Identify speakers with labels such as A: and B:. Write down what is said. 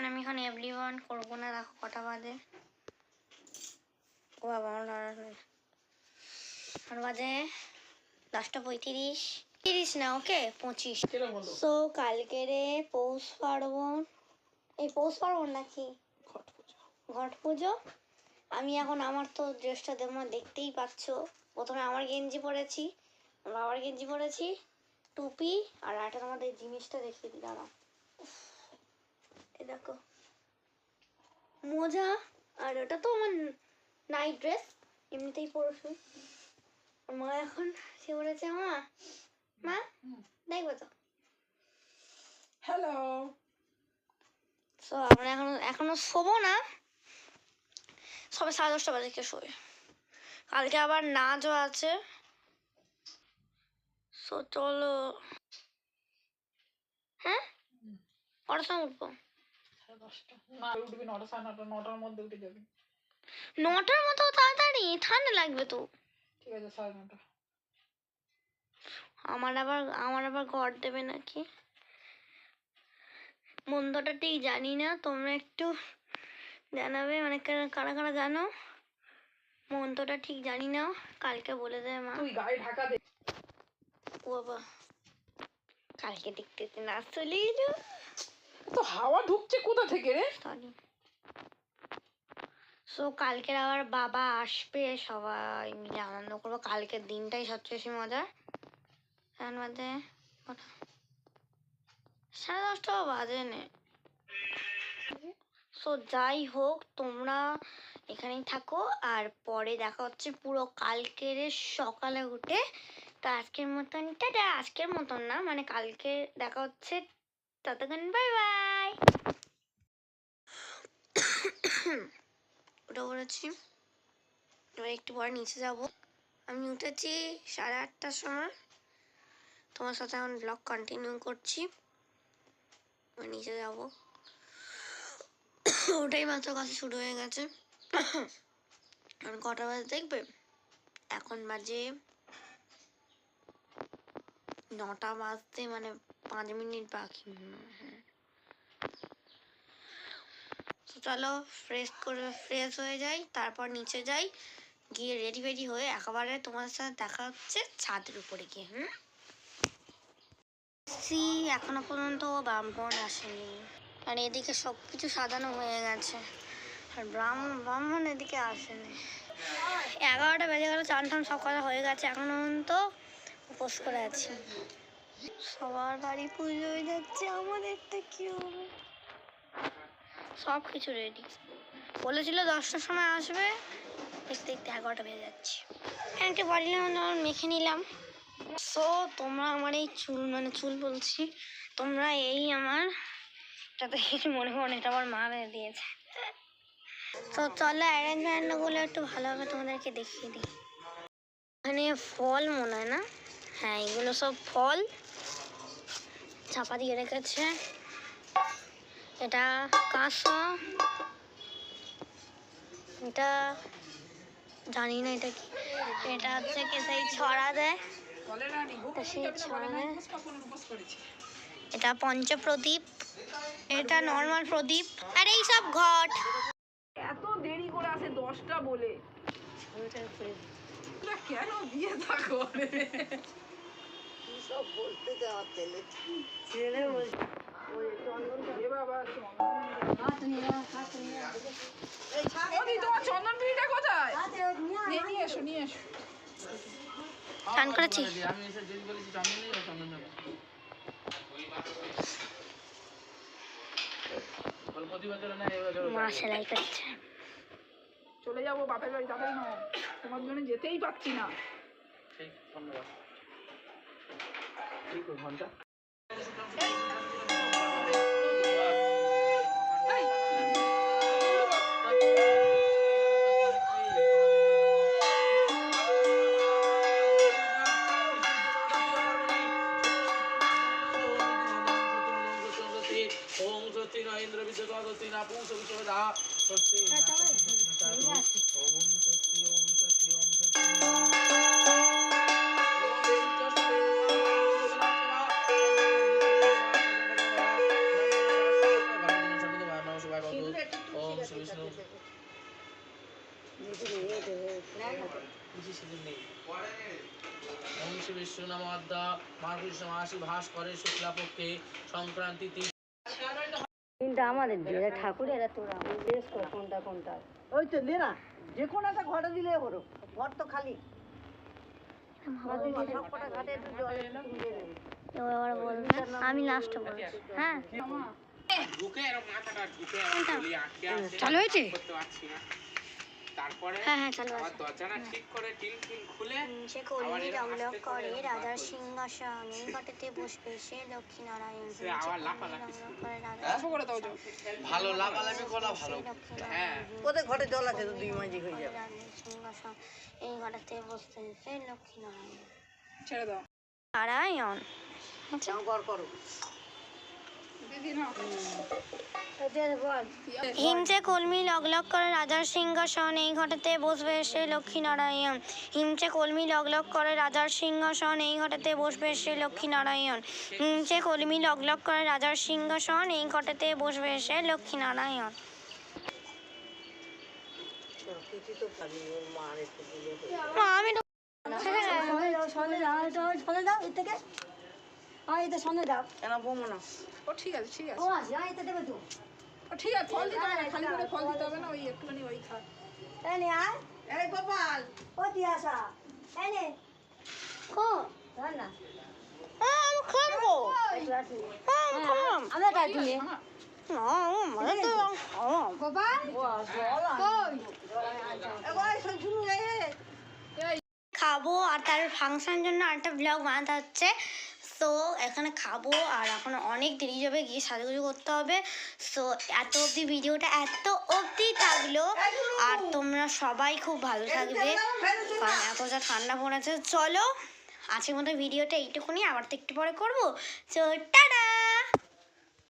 A: আমি এখন এভরিওয়ান করবো না, দেখো কটা বাজে। ও বাবা আমার বাজে 10:35 না, ওকে 25। তো কালকের পৌষ পার্বণ, এই পৌষ পার্বণ নাকি ঘট পুজো। আমি এখন আমার তো ড্রেসটা তোমরা দেখতেই পাচ্ছ। প্রথমে আমার গেঞ্জি পরেছি, বাবার গেঞ্জি পরেছি, টুপি, আর একটা তোমাদের জিনিসটা দেখিয়ে দিই, দাঁড়াও। এই দেখো মোজা, আর ওটা তো আমার নাইট ড্রেস, এমনিতেই পরেছি। মা এখন সে বলেছে মা দেখবো তো।
B: হ্যালো।
A: তো আমরা এখনো শোবো না, সবে 10:30 বাজে কে শোবে। কালকে আবার নাচও আছে। সো চলো। হ্যাঁ কটার সময় উঠবো?
B: 10:30 না, উঠবি 9টা 9:30, 9টার মধ্যে উঠে যাবি।
A: 9টার মতো তাড়াতাড়ি? ঠান্ডা লাগবে তো।
B: ঠিক আছে 9:30।
A: আমার আবার ঘর দেবে নাকি মন্ত্রটা ঠিক জানি না, তোমরা একটু জানাবে, মানে কারা কারা জানো। মন্ত্রটা ঠিক জানি না, কালকে বলে দেয় মা।
B: তুই গায়ে ঢাকা দে।
A: ও বাবা, কালকে দেখতে না চলেই যা।
B: তো হাওয়া ঢুকছে কোথা থেকে রে?
A: সরি। সো কালকের আবার বাবা আসবে, সবাই মিলে আনন্দ করবো। কালকের দিনটাই সবচেয়ে বেশি মজার। এখন বাজে 10:30 বাজে নে। সো যাই হোক, তোমরা এখানেই থাকো, আর পরে দেখা হচ্ছে পুরো কালকের সকালে উঠে। তো আজকের মতন না, মানে কালকে দেখা হচ্ছে। ততক্ষণ বাই বাই। ওটা বলেছি, এবার একটু পরে নিচে যাব। আমি উঠেছি 8:30টার সময়। তোমার সাথে এখন ব্লগ কন্টিনিউ করছি। নিচে যাব, ওটাই মাত্র কাছে শুরু হয়ে গেছে। আর কটা বাজে দেখবে? এখন বাজে 9টা বাজতে মানে 5 মিনিট বাকি। হ্যাঁ, চলো ফ্রেশ হয়ে যাই, তারপর নিচে যাই, গিয়ে রেডি হয়ে একেবারে তোমার সাথে দেখা হচ্ছে ছাদের উপরে গিয়ে। এখনো পর্যন্ত ব্রাহ্মণ আসেনি, আর এদিকে সব কিছু সাজানো হয়ে গেছে, আর ব্রাহ্মণ এদিকে আসেনি। 11টা বেজে গেল, চান টান সব করা হয়ে গেছে, এখনো পর্যন্ত উপোস করে আছি। সবার বাড়ি পুজো হয়ে যাচ্ছে, আমাদেরটা কি হবে? সব কিছু রেডি, বলেছিল 10টার সময় আসবে, দেখতে 11টা বেজে যাচ্ছে। একটা বডি লোশন মেখে নিলাম। সো তোমরা আমার এই চুল বলছি, তোমরা এই আমার যাতে কিছু মনে করো, এটা আমার মা বেঁধে দিয়েছে। তো চলো অ্যারেঞ্জমেন্টগুলো একটু ভালোভাবে তোমাদেরকে দেখিয়ে দিই। এখানে ফল মনে হয় না, হ্যাঁ এগুলো সব ফল চাপা দিয়ে রেখেছে। এটা কাঁসা, এটা জানি না এটা কি। এটা হচ্ছে কি সেই ছড়া দেয়, সেই ছড়া দেয়। এটা পঞ্চপ্রদীপ, এটা নর্মাল প্রদীপ, আর এই সব ঘট।
B: এত দেরি করে আসে 10টা বলে, কেন বিয়ে থাকো সব বলতে যাওয়া ছেলে বলছে তোমার চন্দন পিড়িটা কোথায়? নিয়ে এসো
A: চান করেছি। মা সেলাই করছে।
B: চলে যাবো বাপের বাড়ি, তাড়াতাড়ি নাও, তোমার জন্য যেতেই পারছি না। ঘন্টা ইন্দ্র বিদ্যুৎ না পুংস বিশ্বদা সত্যি
C: বসে বিষ্ণু কিছু সেদিন নেই ওম শ্রী বিষ্ণু নমঃ আদ্যা মার্গশীর্ষ মাসি ভাস করে শুক্লাপক্ষে সংক্রান্তি
A: কিন্তু আমাদের যে ঠাকুর এরা তোরা বেশ করে কোনটা কোনটা
D: ওই তো দে না যে কোনো একটা ঘরে দিলে হলো ঘর তো খালি সবকটা ঘাটে একটু জল দিয়ে নেবে
A: এবার বলবে আমি লাস্টে বলছি হ্যাঁ
C: ঢুকে এরকম মাথাটা ঢুকে গলি আটকে আছে
A: চালু হয়েছে
C: করতে পারছি না তারপরে
A: হ্যাঁ হ্যাঁ চালু
C: আবার
A: আছে
C: দরজাটা ঠিক করে টিন টিন খুলে
A: সে কলমি লগ্লক করে রাজার সিংহাসন এই ঘটেতে বসবে সে লক্ষ্মীনারায়ণ
C: সে আবার লাফালাফি
A: লগ্লক করে রাজার
B: করে দাও যাও
C: ভালো লাফালাফি করা ভালো হ্যাঁ
D: ওদের ঘরে জল আছে তো দুই মাঝি হয়ে যাবে
A: রাজার সিংহাসন এই ঘটেতে বসবে সে লক্ষ্মীনারায়ণ
B: ছেড়ে দাও
A: নারায়ণ
D: যাও ঘর করো
B: দিদি না
A: হিমচে কলমি লগলগ করে রাজার সিংহাসন এই ঘটেতে বসবে সে লক্ষ্মীনারায়ণ হিমচে কলমি লগলগ করে রাজার সিংহাসন এই ঘটেতে বসবে সে লক্ষ্মীনারায়ণ হিমচে কলমি লগলগ করে রাজার সিংহাসন এই ঘটেতে বসবে সে লক্ষ্মীনারায়ণ
D: কিছু তো খালি ওর মা আর একটু দিলে
A: মা, আমি তো
D: কেন বমো না
B: ও ঠিক আছে ঠিক আছে
D: দেবে তো
B: ও ঠিক আছে ফল দিতে হবে না, খালি করে ফল দিতে হবে না ওই একটুখানি ওই খা
D: এই গোপাল
A: আমি খাবো আমি খাবো
D: আমরা কাজ দিয়ে
B: না
A: খাবো আর তার ফাংশন জন্য আরেকটা ব্লগ বানাতে হচ্ছে সো এখানে খাবো আর এখন অনেক দেরি যাবে গিয়ে সাজুগুজু করতে হবে সো এত অবধি ভিডিওটা এত অবধি থাকলো আর তোমরা সবাই খুব ভালো থাকবে কারণ এত যা ঠান্ডা পড়েছে চলো আজকের মতো ভিডিওটা এইটুকুনি আবার তো একটু পরে করবো সো টাটা।